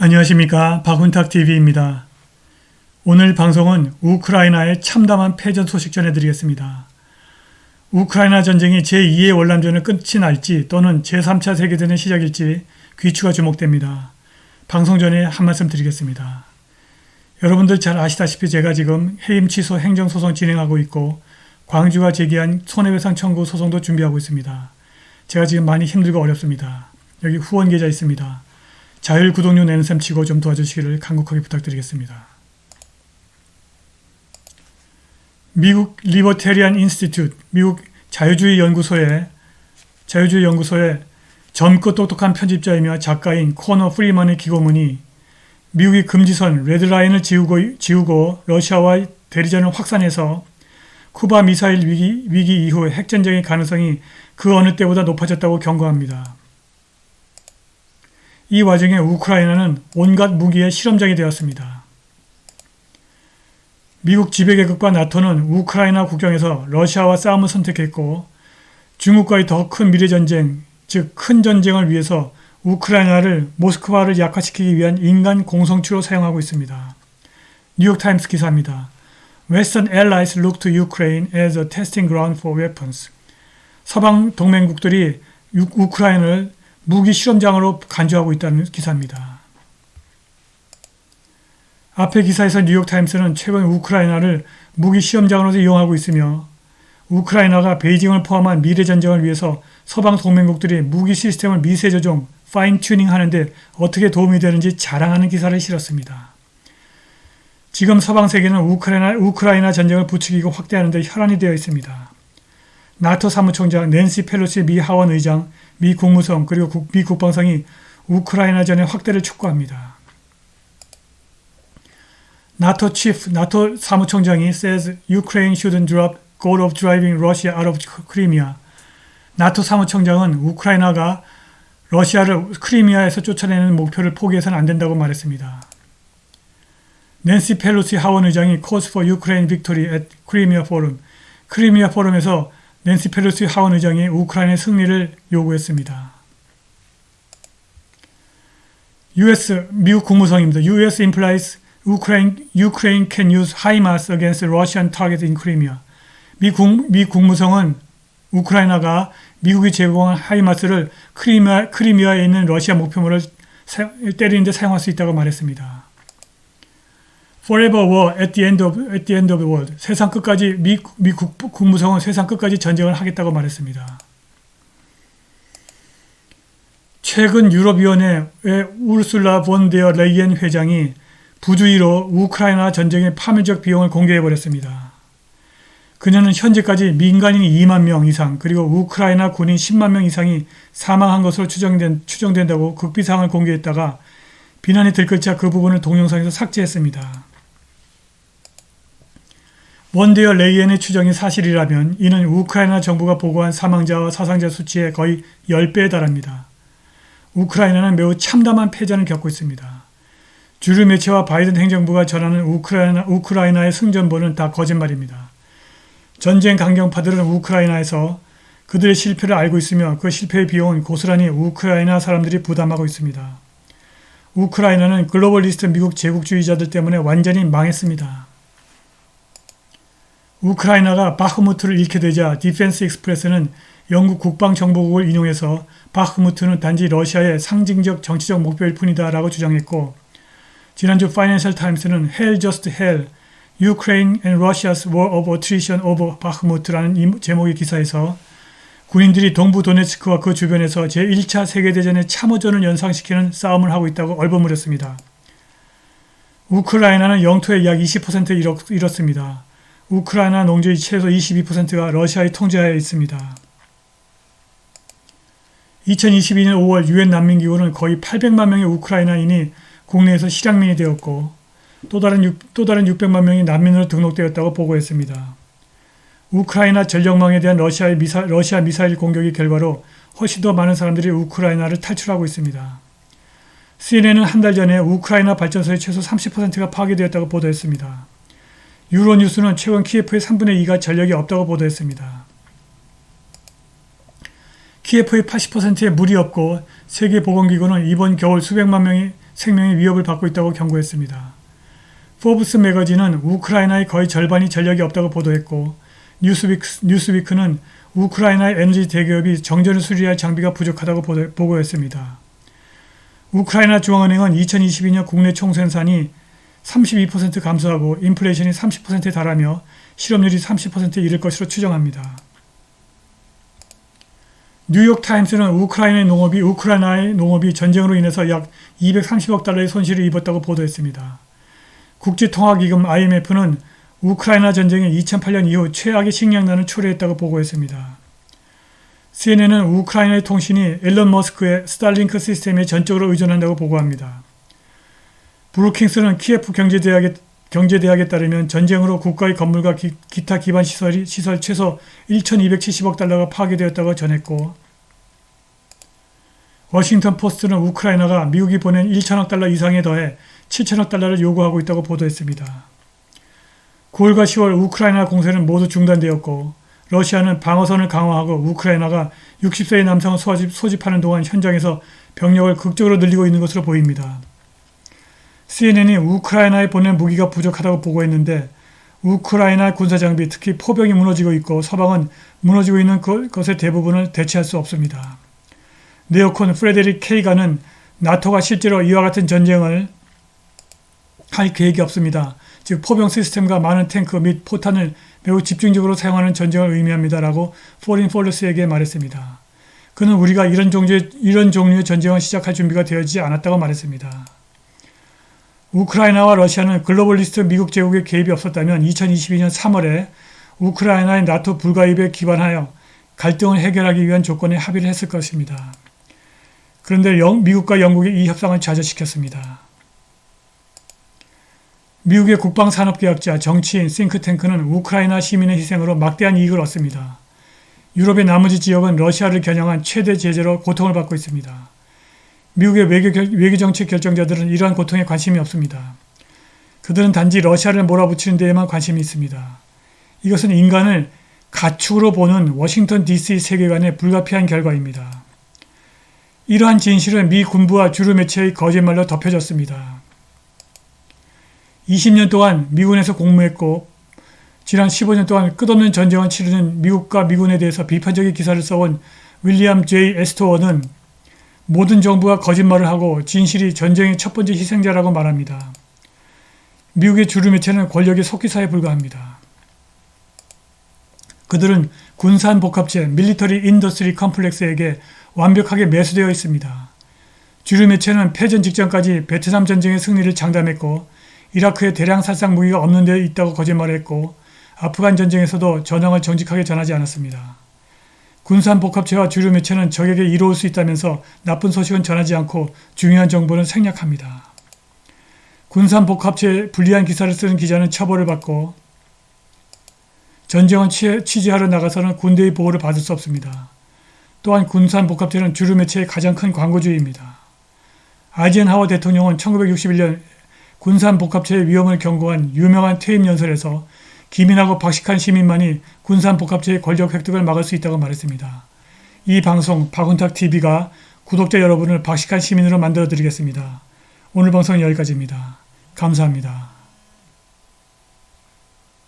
안녕하십니까, 박훈탁TV입니다. 오늘 방송은 우크라이나의 참담한 패전 소식 전해드리겠습니다. 우크라이나 전쟁이 제2의 월남전의 끝이 날지 또는 제3차 세계대전의 시작일지 귀추가 주목됩니다. 방송 전에 한 말씀 드리겠습니다. 여러분들 잘 아시다시피 제가 지금 해임 취소 행정소송 진행하고 있고 광주가 제기한 손해배상 청구 소송도 준비하고 있습니다. 제가 지금 많이 힘들고 어렵습니다. 여기 후원 계좌 있습니다. 자율 구독료 내는 셈 치고 좀 도와주시기를 간곡하게 부탁드리겠습니다. 미국 리버테리안 인스티튜트, 미국 자유주의 연구소의 젊고 똑똑한 편집자이며 작가인 코너 프리먼의 기고문이 미국이 금지선 레드라인을 지우고 러시아와 대리전을 확산해서 쿠바 미사일 위기 이후 핵전쟁의 가능성이 그 어느 때보다 높아졌다고 경고합니다. 이 와중에 우크라이나는 온갖 무기의 실험장이 되었습니다. 미국 지배계급과 나토는 우크라이나 국경에서 러시아와 싸움을 선택했고 중국과의 더 큰 미래전쟁, 즉 큰 전쟁을 위해서 우크라이나를 모스크바를 약화시키기 위한 인간 공성추로 사용하고 있습니다. 뉴욕타임스 기사입니다. Western allies look to Ukraine as a testing ground for weapons. 서방 동맹국들이 우크라이나를 무기 실험장으로 간주하고 있다는 기사입니다. 앞의 기사에서 뉴욕타임스는 최근 우크라이나를 무기 실험장으로 이용하고 있으며 우크라이나가 베이징을 포함한 미래전쟁을 위해서 서방 동맹국들이 무기 시스템을 미세 조정, 파인 튜닝 하는데 어떻게 도움이 되는지 자랑하는 기사를 실었습니다. 지금 서방 세계는 우크라이나 전쟁을 부추기고 확대하는 데 혈안이 되어 있습니다. 나토 사무총장 낸시 펠로시 미 하원 의장, 미 국무성 그리고 미 국방성이 우크라이나전의 확대를 촉구합니다. 나토 사무총장이 says Ukraine shouldn't drop goal of driving Russia out of Crimea. 나토 사무총장은 우크라이나가 러시아를 크리미아에서 쫓아내는 목표를 포기해서는 안 된다고 말했습니다. 낸시 펠로시 하원 의장이 calls for Ukraine victory at Crimea Forum. 크리미아 포럼에서 낸시 펠로시 하원 의장이 우크라이나의 승리를 요구했습니다. 미국 국무성입니다. US implies Ukraine can use HIMARS against Russian targets in Crimea. 미 국무성은 우크라이나가 미국이 제공한 하이마스를 크리미아에 있는 러시아 목표물을 때리는 데 사용할 수 있다고 말했습니다. Forever war at the end of the world. 세상 끝까지 미 국무성은 세상 끝까지 전쟁을 하겠다고 말했습니다. 최근 유럽위원회의 우르술라 본 데어 레이엔 회장이 부주의로 우크라이나 전쟁의 파멸적 비용을 공개해버렸습니다. 그녀는 현재까지 민간인 2만 명 이상 그리고 우크라이나 군인 10만 명 이상이 사망한 것으로 추정된다고 극비사항을 공개했다가 비난이 들끓자 그 부분을 동영상에서 삭제했습니다. 원데어 레이엔의 추정이 사실이라면 이는 우크라이나 정부가 보고한 사망자와 사상자 수치의 거의 10배에 달합니다. 우크라이나는 매우 참담한 패전을 겪고 있습니다. 주류 매체와 바이든 행정부가 전하는 우크라이나의 승전보는 다 거짓말입니다. 전쟁 강경파들은 우크라이나에서 그들의 실패를 알고 있으며 그 실패의 비용은 고스란히 우크라이나 사람들이 부담하고 있습니다. 우크라이나는 글로벌리스트 미국 제국주의자들 때문에 완전히 망했습니다. 우크라이나가 바흐무트를 잃게 되자 디펜스 익스프레스는 영국 국방정보국을 인용해서 바흐무트는 단지 러시아의 상징적 정치적 목표일 뿐이다 라고 주장했고 지난주 파이낸셜 타임스는 Hell Just Hell, Ukraine and Russia's War of Attrition over Bakhmut라는 제목의 기사에서 군인들이 동부 도네츠크와 그 주변에서 제1차 세계대전의 참호전을 연상시키는 싸움을 하고 있다고 얼버무렸습니다. 우크라이나는 영토의 약 20%를 잃었습니다. 우크라이나 농지의 최소 22%가 러시아의 통제하에 있습니다. 2022년 5월 유엔 난민기구는 거의 800만 명의 우크라이나인이 국내에서 실향민이 되었고 또 다른 600만 명이 난민으로 등록되었다고 보고했습니다. 우크라이나 전력망에 대한 러시아 미사일 공격의 결과로 훨씬 더 많은 사람들이 우크라이나를 탈출하고 있습니다. CNN은 한 달 전에 우크라이나 발전소의 최소 30%가 파괴되었다고 보도했습니다. 유로뉴스는 최근 키예프의 3분의 2가 전력이 없다고 보도했습니다. 키예프의 80%에 물이 없고 세계보건기구는 이번 겨울 수백만 명의 생명의 위협을 받고 있다고 경고했습니다. 포브스 매거진은 우크라이나의 거의 절반이 전력이 없다고 보도했고 뉴스위크는 우크라이나의 에너지 대기업이 정전을 수리할 장비가 부족하다고 보고했습니다. 우크라이나 중앙은행은 2022년 국내 총생산이 32% 감소하고 인플레이션이 30%에 달하며 실업률이 30%에 이를 것으로 추정합니다. 뉴욕타임스는 우크라이나의 농업이 전쟁으로 인해서 약 230억 달러의 손실을 입었다고 보도했습니다. 국제통화기금 IMF는 우크라이나 전쟁이 2008년 이후 최악의 식량난을 초래했다고 보고했습니다. CNN은 우크라이나의 통신이 일론 머스크의 스타링크 시스템에 전적으로 의존한다고 보고합니다. 브루킹스는 키예프 경제대학에 따르면 전쟁으로 국가의 건물과 기타 기반 시설 최소 1,270억 달러가 파괴되었다고 전했고 워싱턴 포스트는 우크라이나가 미국이 보낸 1천억 달러 이상에 더해 7천억 달러를 요구하고 있다고 보도했습니다. 9월과 10월 우크라이나 공세는 모두 중단되었고 러시아는 방어선을 강화하고 우크라이나가 60세의 남성을 소집하는 동안 현장에서 병력을 극적으로 늘리고 있는 것으로 보입니다. CNN이 우크라이나에 보낸 무기가 부족하다고 보고했는데 우크라이나 군사장비 특히 포병이 무너지고 있고 서방은 무너지고 있는 것의 대부분을 대체할 수 없습니다. 네오콘 프레데릭 케이가는 나토가 실제로 이와 같은 전쟁을 할 계획이 없습니다. 즉 포병 시스템과 많은 탱크 및 포탄을 매우 집중적으로 사용하는 전쟁을 의미합니다. 라고 포린 폴러스에게 말했습니다. 그는 우리가 이런 종류의 전쟁을 시작할 준비가 되어지지 않았다고 말했습니다. 우크라이나와 러시아는 글로벌리스트 미국 제국의 개입이 없었다면 2022년 3월에 우크라이나의 나토 불가입에 기반하여 갈등을 해결하기 위한 조건에 합의를 했을 것입니다. 그런데 미국과 영국이 이 협상을 좌절시켰습니다. 미국의 국방산업계약자, 정치인, 싱크탱크는 우크라이나 시민의 희생으로 막대한 이익을 얻습니다. 유럽의 나머지 지역은 러시아를 겨냥한 최대 제재로 고통을 받고 있습니다. 미국의 외교정책 결정자들은 이러한 고통에 관심이 없습니다. 그들은 단지 러시아를 몰아붙이는 데에만 관심이 있습니다. 이것은 인간을 가축으로 보는 워싱턴 DC 세계관의 불가피한 결과입니다. 이러한 진실은 미 군부와 주류 매체의 거짓말로 덮여졌습니다. 20년 동안 미군에서 복무했고 지난 15년 동안 끝없는 전쟁을 치르는 미국과 미군에 대해서 비판적인 기사를 써온 윌리엄 J. 에스토어는 모든 정부가 거짓말을 하고 진실이 전쟁의 첫 번째 희생자라고 말합니다. 미국의 주류 매체는 권력의 속기사에 불과합니다. 그들은 군산복합체 밀리터리 인더스트리 컴플렉스에게 완벽하게 매수되어 있습니다. 주류 매체는 패전 직전까지 베트남 전쟁의 승리를 장담했고 이라크에 대량 살상 무기가 없는 데 있다고 거짓말했고 아프간 전쟁에서도 전황을 정직하게 전하지 않았습니다. 군산복합체와 주류 매체는 적에게 이로울 수 있다면서 나쁜 소식은 전하지 않고 중요한 정보는 생략합니다. 군산복합체에 불리한 기사를 쓰는 기자는 처벌을 받고 전쟁을 취재하러 나가서는 군대의 보호를 받을 수 없습니다. 또한 군산복합체는 주류 매체의 가장 큰 광고주의입니다. 아이젠하워 대통령은 1961년 군산복합체의 위험을 경고한 유명한 퇴임 연설에서 기민하고 박식한 시민만이 군산복합체의 권력 획득을 막을 수 있다고 말했습니다. 이 방송 박훈탁TV가 구독자 여러분을 박식한 시민으로 만들어 드리겠습니다. 오늘 방송은 여기까지입니다. 감사합니다.